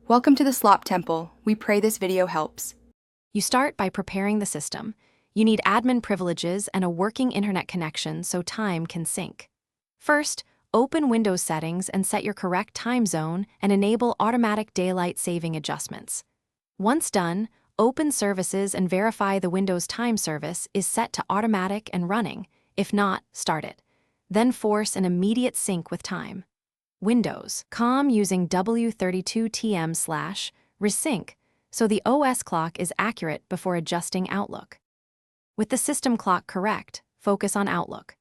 Welcome to the Slop Temple. We pray this video helps. You start by preparing the system. You need admin privileges and a working internet connection so time can sync. First, open Windows settings and set your correct time zone and enable automatic daylight saving adjustments. Once done, open services and verify the Windows time service is set to automatic and running. If not, start it. Then force an immediate sync with time. Windows.com using W32TM/resync so the OS clock is accurate before adjusting Outlook. With the system clock correct, focus on Outlook.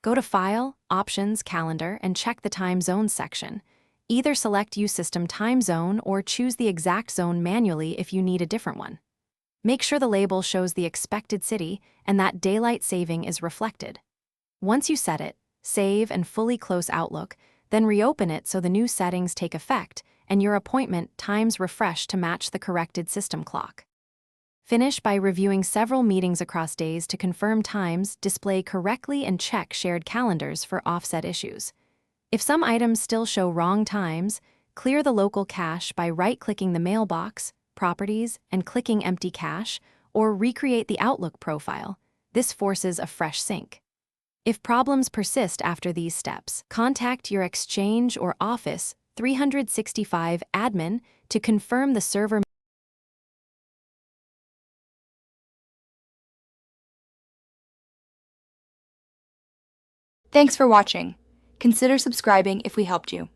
Go to File, Options, Calendar, and check the Time Zones section. Either select Use System Time Zone or choose the exact zone manually if you need a different one. Make sure the label shows the expected city and that daylight saving is reflected. Once you set it, save and fully close Outlook, then reopen it so the new settings take effect and your appointment times refresh to match the corrected system clock. Finish by reviewing several meetings across days to confirm times display correctly and check shared calendars for offset issues. If some items still show wrong times, clear the local cache by right-clicking the mailbox, properties, and clicking Empty Cache, or recreate the Outlook profile. This forces a fresh sync. If problems persist after these steps, contact your Exchange or Office 365 admin to confirm the server. Thanks for watching. Consider subscribing if we helped you.